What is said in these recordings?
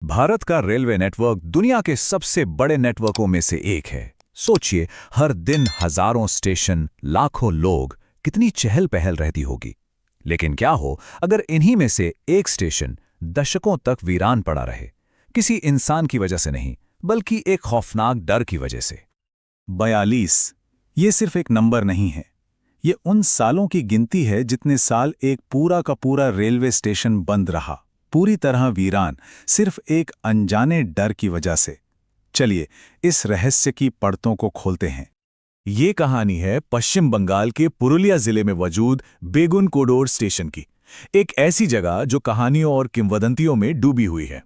भारत का railway network दुनिया के सबसे बड़े नेटवर्कों में से एक है। सोचिए, हर दिन हजारों स्टेशन, लाखों लोग, कितनी चहल पहल रहती होगी। लेकिन क्या हो अगर इन्हीं में से एक स्टेशन दशकों तक वीरान पड़ा रहे, किसी इंसान की वजह से नहीं, बल्कि एक खौफनाक डर की वजह से। 42 ये सिर्फ एक नंबर नहीं है, ये उन सालों की गिनती है जितने साल एक पूरा का पूरा रेलवे स्टेशन बंद रहा, पूरी तरह वीरान, सिर्फ एक अनजाने डर की वजह से। चलिए इस रहस्य की परतों को खोलते हैं। ये कहानी है पश्चिम बंगाल के पुरुलिया जिले में मौजूद बेगुन कोडोर स्टेशन की, एक ऐसी जगह जो कहानियों और किंवदंतियों में डूबी हुई है।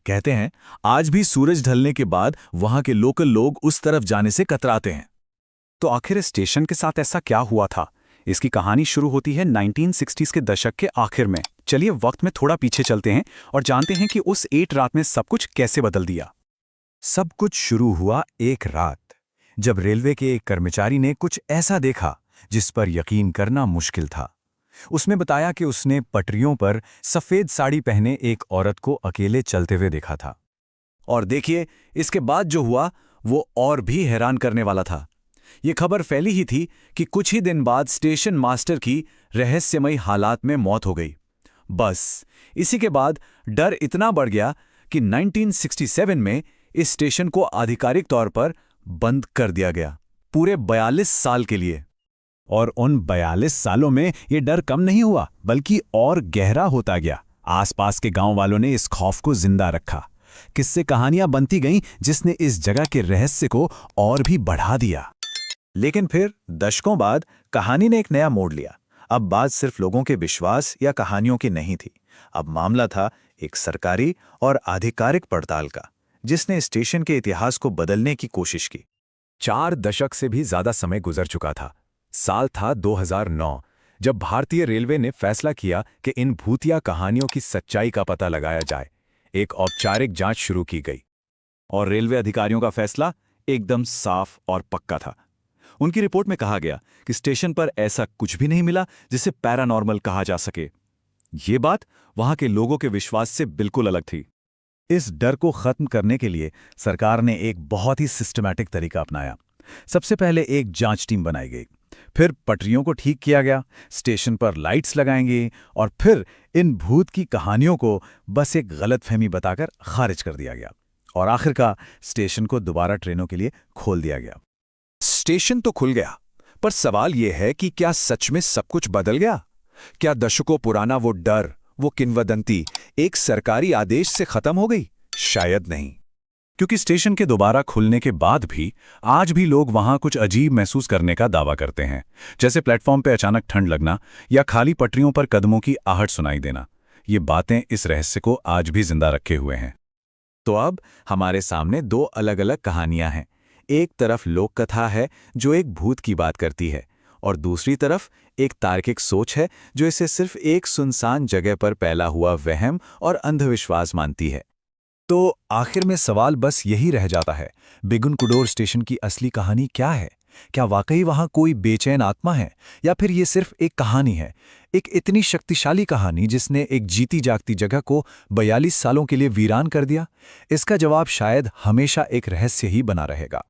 कहते हैं आज भी सूरज ढलने के बाद वहां के लोकल लोग उस तरफ जाने से कतराते हैं। तो आखिर इस स्टेशन के साथ ऐसा क्या हुआ था? इसकी कहानी शुरू होती है 1960s के दशक के आखिर में। चलिए वक्त में थोड़ा पीछे चलते हैं और जानते हैं कि उस एक रात में सब कुछ कैसे बदल दिया। सब कुछ शुरू हुआ एक रात जब रेलवे के एक कर्मचारी ने कुछ ऐसा देखा जिस पर यकीन करना मुश्किल था। उसने बताया कि उसने पटरियों पर सफेद साड़ी पहने एक औरत को अकेले चलते हुए देखा था। और देखिए, इसके बाद जो हुआ वो और भी हैरान करने वाला था। ये खबर फैली ही थी कि कुछ ही दिन बाद स्टेशन मास्टर की रहस्यमयी हालात में मौत हो गई। बस इसी के बाद डर इतना बढ़ गया कि 1967 में इस स्टेशन को आधिकारिक तौर पर बंद कर दिया गया, पूरे 42 साल के लिए। और उन 42 सालों में ये डर कम नहीं हुआ, बल्कि और गहरा होता गया। आसपास के गांव वालों ने इस खौफ को जिंदा रखा। किस्से कहानियां बनती गईं जिसने इस जगह के रहस्य को और भी बढ़ा दिया। लेकिन फिर दशकों बाद कहानी ने एक नया मोड़ लिया। अब बात सिर्फ लोगों के विश्वास या कहानियों की नहीं थी। अब मामला था एक सरकारी और आधिकारिक पड़ताल का, जिसने स्टेशन के इतिहास को बदलने की कोशिश की। 4 दशक से भी ज्यादा समय गुजर चुका था। साल था 2009, जब भारतीय रेलवे ने फैसला किया कि इन भूतिया कहानियों की सच्चाई का पता लगाया जाए। एक औपचारिक जांच शुरू की गई और रेलवे अधिकारियों का फैसला एकदम साफ और पक्का था। उनकी रिपोर्ट में कहा गया कि स्टेशन पर ऐसा कुछ भी नहीं मिला जिसे पैरानॉर्मल कहा जा सके। ये बात वहां के लोगों के विश्वास से बिल्कुल अलग थी। इस डर को खत्म करने के लिए सरकार ने एक बहुत ही सिस्टमैटिक तरीका अपनाया। सबसे पहले एक जांच टीम बनाई गई, फिर पटरियों को ठीक किया गया, स्टेशन पर लाइट्स लगाएंगे और फिर इन भूत की कहानियों को बस एक गलतफहमी बताकर खारिज कर दिया गया। और आखिरकार स्टेशन को दोबारा ट्रेनों के लिए खोल दिया गया। स्टेशन तो खुल गया, पर सवाल यह है कि क्या सच में सब कुछ बदल गया? क्या दशकों पुराना वो डर, वो किंवदंती एक सरकारी आदेश से खत्म हो गई? शायद नहीं, क्योंकि स्टेशन के दोबारा खुलने के बाद भी आज भी लोग वहां कुछ अजीब महसूस करने का दावा करते हैं, जैसे प्लेटफॉर्म पे अचानक ठंड लगना या खाली पटरियों पर कदमों की आहट सुनाई देना। ये बातें इस रहस्य को आज भी जिंदा रखे हुए हैं। तो अब हमारे सामने 2 अलग-अलग कहानियां हैं। एक तरफ लोक कथा है जो एक भूत की बात करती है, और दूसरी तरफ एक तार्किक सोच है जो इसे सिर्फ एक सुनसान जगह पर फैला हुआ वहम और अंधविश्वास मानती है। तो आखिर में सवाल बस यही रह जाता है, बेगुन कुडोर स्टेशन की असली कहानी क्या है? क्या वाकई वहां कोई बेचैन आत्मा है, या फिर ये सिर्फ एक कहानी है, एक इतनी शक्तिशाली कहानी जिसने एक जीती जागती जगह को 42 सालों के लिए वीरान कर दिया? इसका जवाब शायद हमेशा एक रहस्य ही बना रहेगा।